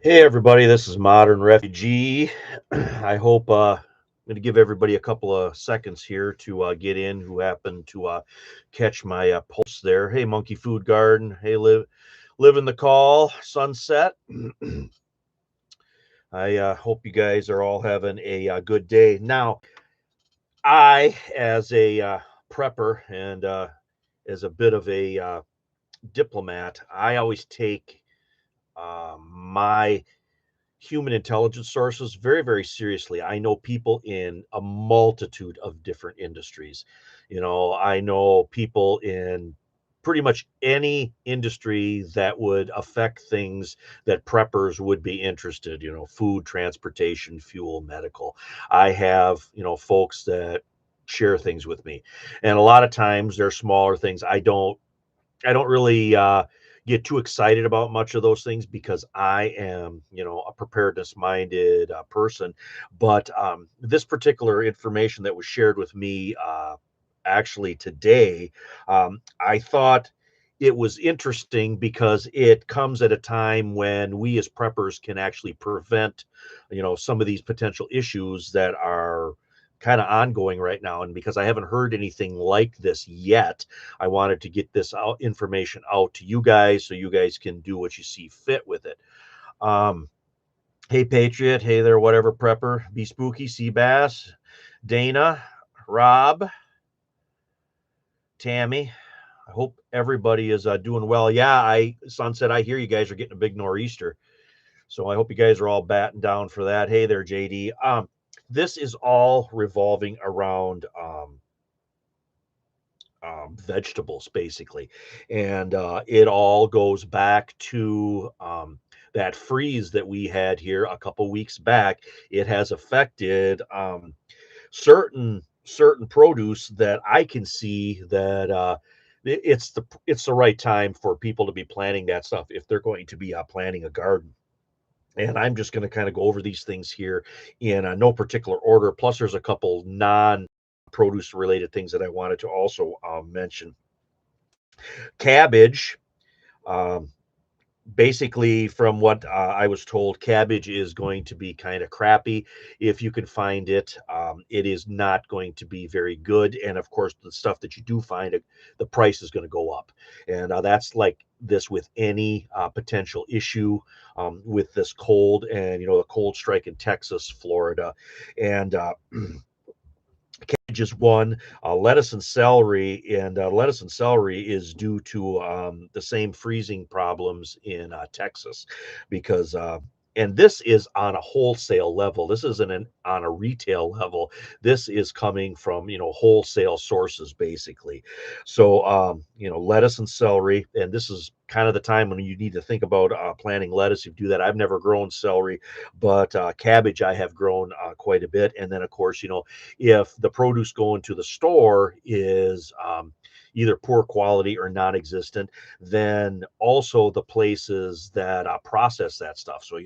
Hey everybody, this is Modern Refugee. I hope I'm going to give everybody a couple of seconds here to get in who happen to catch my posts there. Hey Monkey Food Garden, hey live in the call sunset. I hope you guys are all having a good day. Now, I as a prepper and as a bit of a diplomat, I always take my human intelligence sources very, very seriously. I know people in a multitude of different industries. I know people in pretty much any industry that would affect things that preppers would be interested, food, transportation, fuel, medical. I have, folks that share things with me. And a lot of times they're smaller things. I don't really get too excited about much of those things because I am, a preparedness minded person. But this particular information that was shared with me actually today, I thought it was interesting because it comes at a time when we as preppers can actually prevent, some of these potential issues that are kind of ongoing right now. And because I haven't heard anything like this yet, I wanted to get this information out to you guys so you guys can do what you see fit with it. Um, hey, Patriot. Hey there, whatever prepper. Be spooky. Seabass. Dana. Rob. Tammy. I hope everybody is doing well. Yeah, Sunset, I hear you guys are getting a big nor'easter. So I hope you guys are all batting down for that. Hey there, JD. This is all revolving around vegetables basically, and it all goes back to that freeze that we had here a couple weeks back. It has affected certain produce that I can see that it's the right time for people to be planting that stuff if they're going to be planting a garden. And I'm just going to kind of go over these things here in no particular order. Plus, there's a couple non produce related things that I wanted to also mention. Cabbage, um, basically, from what I was told, cabbage is going to be kind of crappy. If you can find it, it is not going to be very good. And of course, the stuff that you do find, the price is going to go up. And that's like this with any potential issue with this cold and, the cold strike in Texas, Florida. And cabbage is one. Lettuce and celery is due to the same freezing problems in Texas, because and this is on a wholesale level. This isn't on a retail level. This is coming from wholesale sources basically. So lettuce and celery, and this is kind of the time when you need to think about planting lettuce. You do that. I've never grown celery, but cabbage I have grown quite a bit. And then of course, if the produce going to the store is either poor quality or non-existent, then also the places that process that stuff. So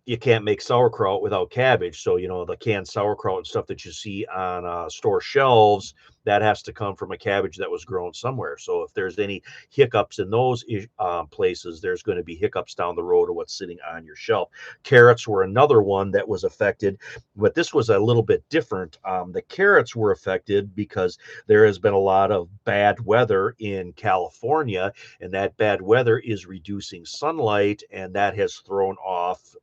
you can't make sauerkraut without cabbage. So, the canned sauerkraut and stuff that you see on store shelves, that has to come from a cabbage that was grown somewhere. So, if there's any hiccups in those places, there's going to be hiccups down the road of what's sitting on your shelf. Carrots were another one that was affected, but this was a little bit different. The carrots were affected because there has been a lot of bad weather in California, and that bad weather is reducing sunlight, and that has thrown off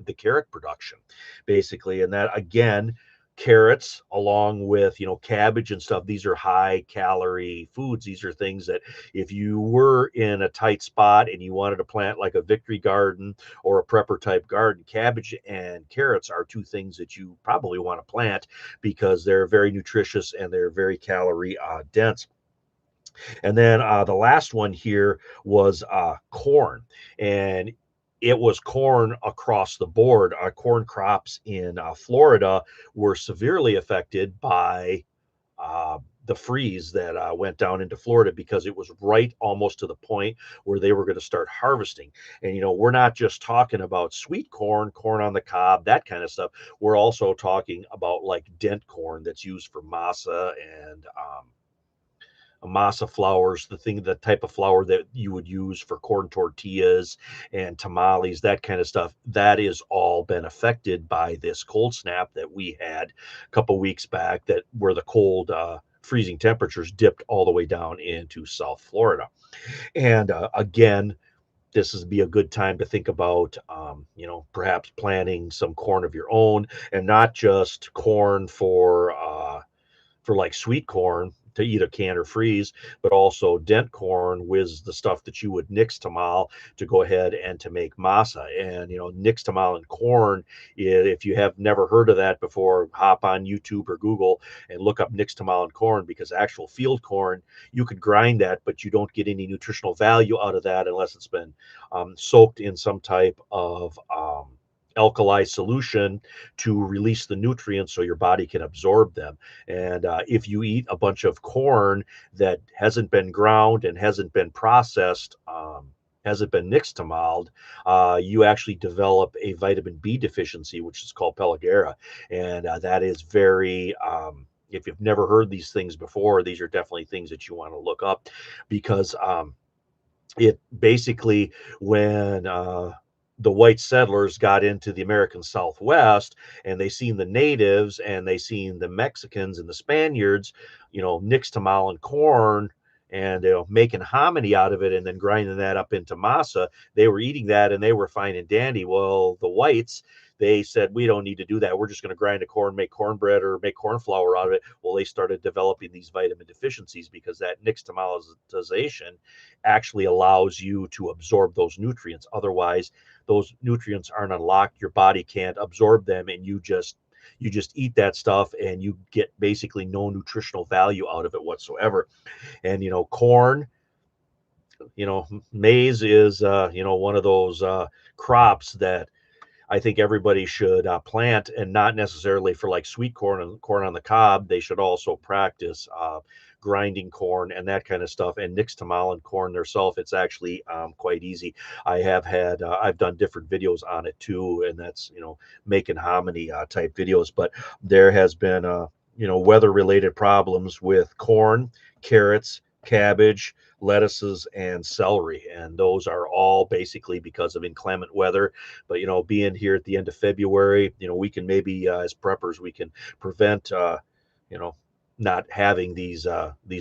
the carrot production basically. And that again, carrots along with cabbage and stuff, these are high calorie foods. These are things that if you were in a tight spot and you wanted to plant like a victory garden or a prepper type garden, cabbage and carrots are two things that you probably want to plant because they're very nutritious and they're very calorie dense. And then the last one here was corn. And it was corn across the board. Our corn crops in Florida were severely affected by the freeze that went down into Florida because it was right almost to the point where they were going to start harvesting. And, we're not just talking about sweet corn, corn on the cob, that kind of stuff. We're also talking about like dent corn that's used for masa and masa flours, the type of flour that you would use for corn tortillas and tamales, that kind of stuff, that is all been affected by this cold snap that we had a couple weeks back, that where the cold freezing temperatures dipped all the way down into South Florida. And again, this would be a good time to think about, perhaps planting some corn of your own, and not just corn for like sweet corn to either can or freeze, but also dent corn with the stuff that you would nix tamal to go ahead and to make masa. And nix tamal and corn, if you have never heard of that before, hop on YouTube or Google and look up nix tamal and corn, because actual field corn, you could grind that, but you don't get any nutritional value out of that unless it's been soaked in some type of alkali solution to release the nutrients so your body can absorb them. And if you eat a bunch of corn that hasn't been ground and hasn't been processed, hasn't been nixtamalized, you actually develop a vitamin B deficiency, which is called pellagra. And that is very, if you've never heard these things before, these are definitely things that you want to look up, because it basically, when the white settlers got into the American Southwest and they seen the natives and they seen the Mexicans and the Spaniards, nixtamal and corn, and making hominy out of it and then grinding that up into masa. They were eating that and they were fine and dandy. Well, the whites, they said, we don't need to do that. We're just going to grind a corn, make cornbread or make corn flour out of it. Well, they started developing these vitamin deficiencies because that nixtamalization actually allows you to absorb those nutrients. Otherwise, those nutrients aren't unlocked. Your body can't absorb them, and you just eat that stuff and you get basically no nutritional value out of it whatsoever. And corn, maize is one of those crops that I think everybody should plant, and not necessarily for like sweet corn and corn on the cob. They should also practice grinding corn and that kind of stuff. And nixtamal and corn theirself, it's actually quite easy. I've done different videos on it too, and that's making hominy type videos. But there has been weather related problems with corn, carrots, cabbage, lettuces, and celery, and those are all basically because of inclement weather. But being here at the end of February, we can maybe as preppers, we can prevent you know not having these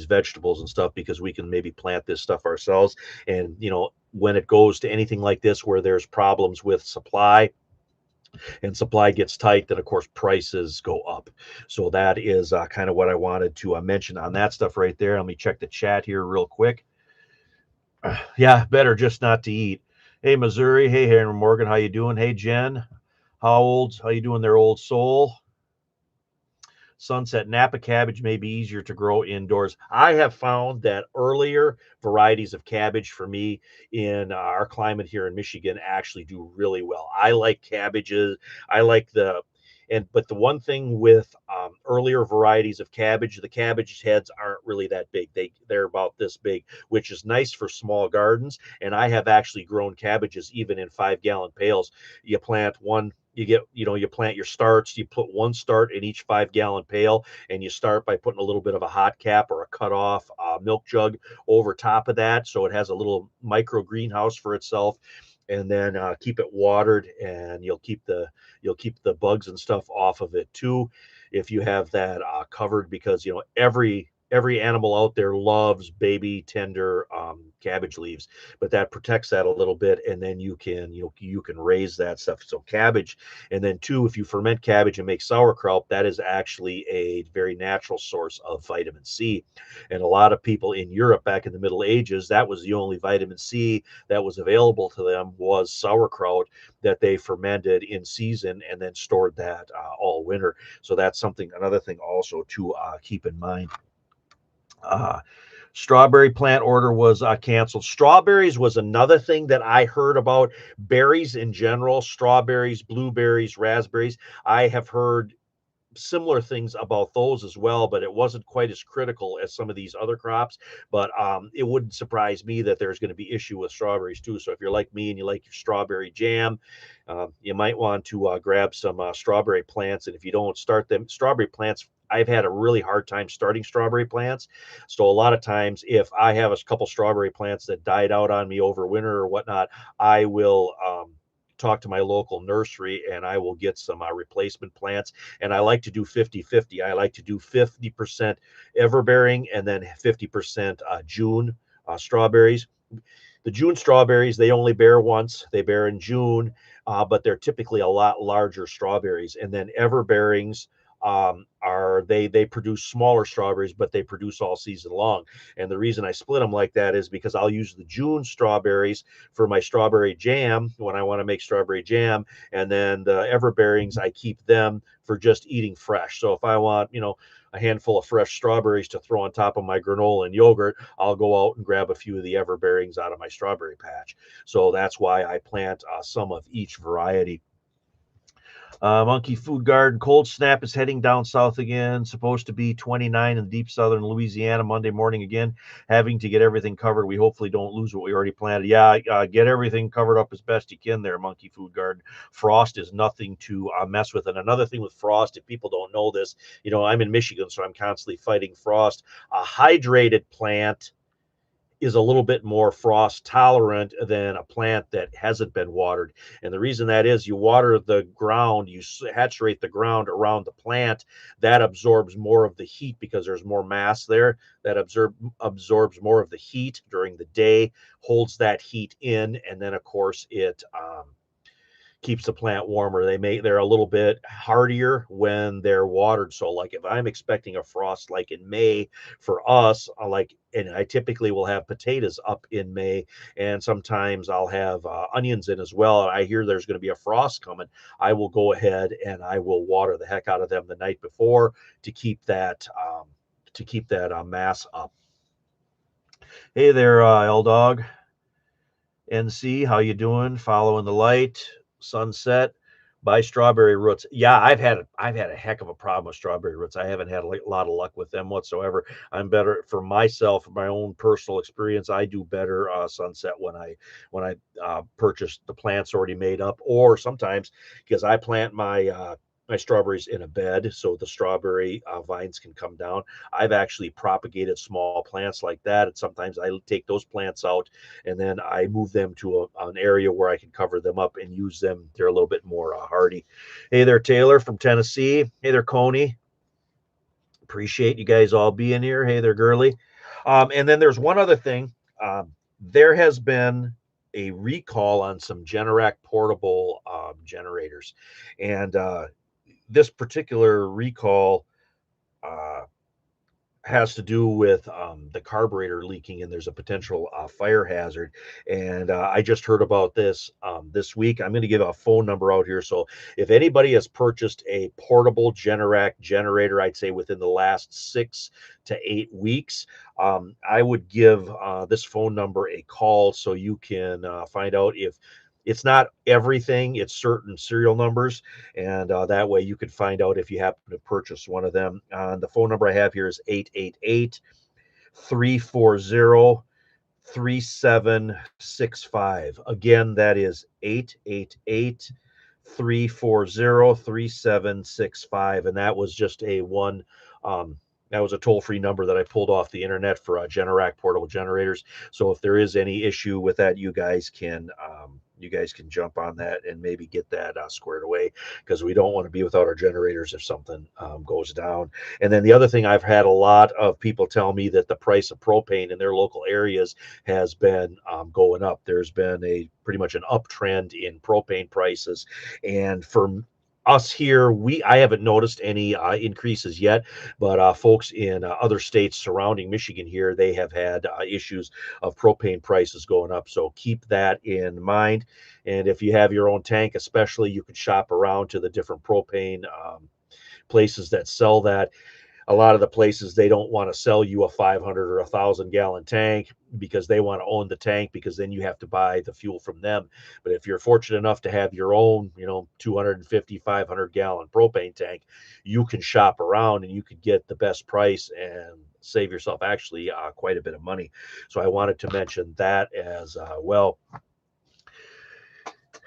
vegetables and stuff, because we can maybe plant this stuff ourselves. And when it goes to anything like this where there's problems with supply and supply gets tight, then of course prices go up. So that is kind of what I wanted to mention on that stuff right there. Let me check the chat here real quick. Yeah, better just not to eat. Hey, Missouri. Hey, Henry Morgan. How you doing? Hey, Jen. How you doing there, old soul? Sunset Napa cabbage may be easier to grow indoors. I have found that earlier varieties of cabbage for me in our climate here in Michigan actually do really well. I like cabbages. I like but the one thing with earlier varieties of cabbage, the cabbage heads aren't really that big. They're about this big, which is nice for small gardens. And I have actually grown cabbages even in 5-gallon pails. You plant one, you plant your starts, you put one start in each 5-gallon pail, and you start by putting a little bit of a hot cap or a cut off milk jug over top of that, so it has a little micro greenhouse for itself. And then keep it watered, and you'll keep the bugs and stuff off of it too, if you have that covered, because every animal out there loves baby tender cabbage leaves, but that protects that a little bit, and then you can raise that stuff. So cabbage. And then two, if you ferment cabbage and make sauerkraut, that is actually a very natural source of vitamin C. And a lot of people in Europe back in the Middle Ages, that was the only vitamin C that was available to them, was sauerkraut, that they fermented in season and then stored that all winter. So that's another thing also to keep in mind. Strawberry plant order was canceled. Strawberries was another thing that I heard about. Berries in general, strawberries, blueberries, raspberries. I have heard similar things about those as well, but it wasn't quite as critical as some of these other crops. But it wouldn't surprise me that there's going to be issue with strawberries too. So if you're like me and you like your strawberry jam, you might want to grab some strawberry plants. And if you don't start them, strawberry plants I've had a really hard time starting strawberry plants. So a lot of times, if I have a couple strawberry plants that died out on me over winter or whatnot, I will talk to my local nursery and I will get some replacement plants. And I like to do 50-50. I like to do 50% everbearing and then 50% June strawberries. The June strawberries, they only bear once. They bear in June, but they're typically a lot larger strawberries. And then everbearings are they produce smaller strawberries, but they produce all season long. And the reason I split them like that is because I'll use the June strawberries for my strawberry jam when I want to make strawberry jam, and then the everbearings I keep them for just eating fresh. So if I want, a handful of fresh strawberries to throw on top of my granola and yogurt, I'll go out and grab a few of the everbearings out of my strawberry patch. So that's why I plant some of each variety. Monkey Food Garden, cold snap is heading down south again. Supposed to be 29 in deep southern Louisiana Monday morning again. Having to get everything covered. We hopefully don't lose what we already planted. Yeah, get everything covered up as best you can there, Monkey Food Garden. Frost is nothing to mess with. And another thing with frost, if people don't know this, I'm in Michigan, so I'm constantly fighting frost. A hydrated plant is a little bit more frost tolerant than a plant that hasn't been watered. And the reason that is, you water the ground, you saturate the ground around the plant, that absorbs more of the heat because there's more mass there. That absorbs more of the heat during the day, holds that heat in, and then of course it keeps the plant warmer. They're a little bit hardier when they're watered. So like if I'm expecting a frost like in May for us, and I typically will have potatoes up in May, and sometimes I'll have onions in as well. And I hear there's going to be a frost coming. I will go ahead and I will water the heck out of them the night before to keep that mass up. Hey there, L Dog. NC, how you doing? Following the light, sunset, buy strawberry roots. Yeah, I've had a heck of a problem with strawberry roots. I haven't had a lot of luck with them whatsoever. I'm better for myself, my own personal experience. I do better sunset when I purchase the plants already made up, or sometimes because I plant my strawberries in a bed so the strawberry vines can come down. I've actually propagated small plants like that, and sometimes I take those plants out and then I move them to an area where I can cover them up and use them. They're a little bit more hardy. Hey there, Taylor from Tennessee. Hey there, Coney. Appreciate you guys all being here. Hey there, Gurley. And then there's one other thing. There has been a recall on some Generac portable generators, and this particular recall uh, has to do with the carburetor leaking, and there's a potential fire hazard. And I just heard about this this week. I'm going to give a phone number out here. So if anybody has purchased a portable Generac generator, I'd say within the last 6 to 8 weeks, I would give this phone number a call so you can find out if it's not everything, it's certain serial numbers, and that way you can find out if you happen to purchase one of them. The phone number I have here is 888-340-3765. Again, that is 888-340-3765, and that was just that was a toll-free number that I pulled off the internet for Generac portable generators. So if there is any issue with that, you guys can jump on that and maybe get that squared away, because we don't want to be without our generators if something goes down. And then the other thing, I've had a lot of people tell me that the price of propane in their local areas has been going up. There's been pretty much an uptrend in propane prices, and for us here, I haven't noticed any increases yet, but folks in other states surrounding Michigan here, they have had issues of propane prices going up. So keep that in mind. And if you have your own tank, especially, you can shop around to the different propane places that sell that. A lot of the places, they don't want to sell you a 500 or 1,000-gallon tank because they want to own the tank, because then you have to buy the fuel from them. But if you're fortunate enough to have your own 250 500-gallon propane tank, you can shop around and you could get the best price and save yourself actually quite a bit of money. So I wanted to mention that as well.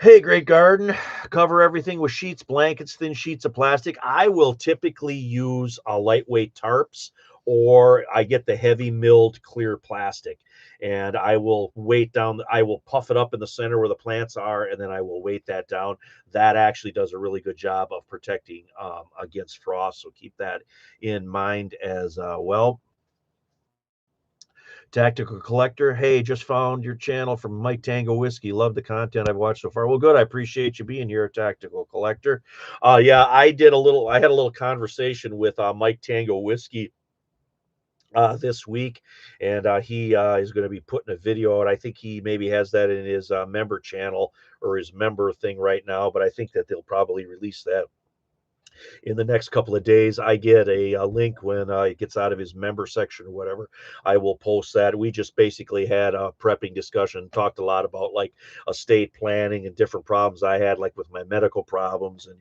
Hey, great garden. Cover everything with sheets, blankets, thin sheets of plastic. I will typically use lightweight tarps, or I get the heavy milled clear plastic, and I will weight down. I will puff it up in the center where the plants are, and then I will weight that down. That actually does a really good job of protecting against frost. So keep that in mind as well. Tactical Collector. Hey, just found your channel from Mike Tango Whiskey. Love the content I've watched so far. Well, good. I appreciate you being here, Tactical Collector. Yeah, I had a little conversation with Mike Tango Whiskey this week, and he is going to be putting a video out. I think he maybe has that in his member channel or his member thing right now, but I think that they'll probably release that in the next couple of days. I get a link when it gets out of his member section or whatever. I will post that. We just basically had a prepping discussion, talked a lot about like estate planning and different problems I had, like with my medical problems. And,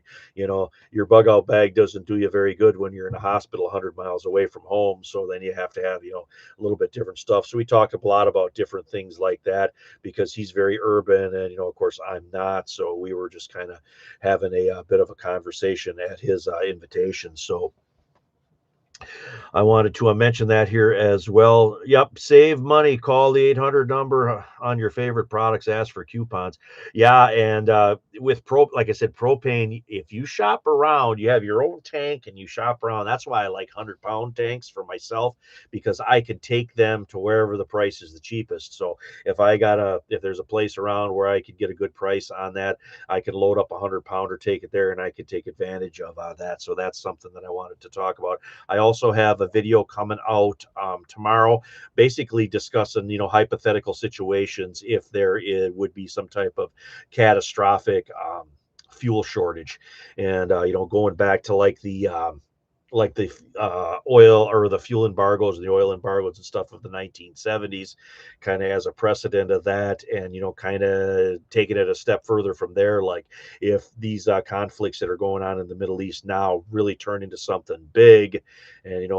your bug out bag doesn't do you very good when you're in a hospital 100 miles away from home. So then you have to have, a little bit different stuff. So we talked a lot about different things like that because he's very urban and, of course, I'm not. So we were just kind of having a bit of a conversation at his invitation. So I wanted to mention that here as well. Yep, save money. Call the 800 number on your favorite products. Ask for coupons. Yeah, and with like I said, propane. If you shop around, you have your own tank and you shop around. That's why I like 100-pound tanks for myself, because I could take them to wherever the price is the cheapest. So if there's a place around where I could get a good price on that, I could load up a 100-pounder, take it there, and I could take advantage of that. So that's something that I wanted to talk about. I also have a video coming out tomorrow, basically discussing, hypothetical situations if would be some type of catastrophic fuel shortage, and going back to like the oil or the fuel embargoes and the oil embargoes and stuff of the 1970s, kind of as a precedent of that, and kind of take it a step further from there. Like if these conflicts that are going on in the Middle East now really turn into something big, and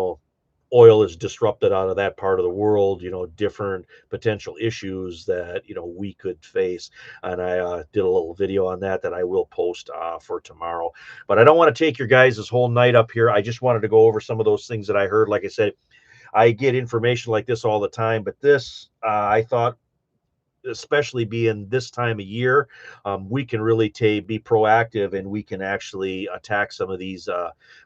oil is disrupted out of that part of the world, different potential issues that we could face. And I did a little video on that I will post for tomorrow. But I don't want to take your guys this whole night up here. I just wanted to go over some of those things that I heard. Like I said, I get information like this all the time, but this I thought, especially being this time of year, we can really be proactive, and we can actually attack some of these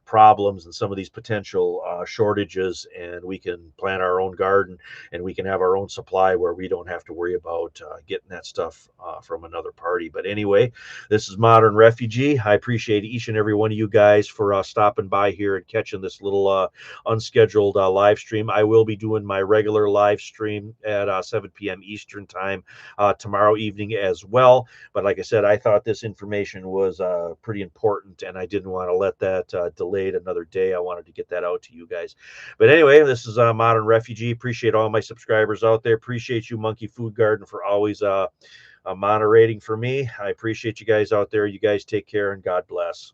problems and some of these potential shortages, and we can plant our own garden, and we can have our own supply where we don't have to worry about getting that stuff from another party. But anyway, this is Modern Refugee. I appreciate each and every one of you guys for stopping by here and catching this little unscheduled live stream. I will be doing my regular live stream at 7 p.m. Eastern time tomorrow evening as well. But like I said, I thought this information was pretty important, and I didn't want to let that delayed another day. I wanted to get that out to you guys. But anyway, this is Modern Refugee. Appreciate all my subscribers out there. Appreciate you, Monkey Food Garden, for always moderating for me. I appreciate you guys out there. You guys take care, and God bless.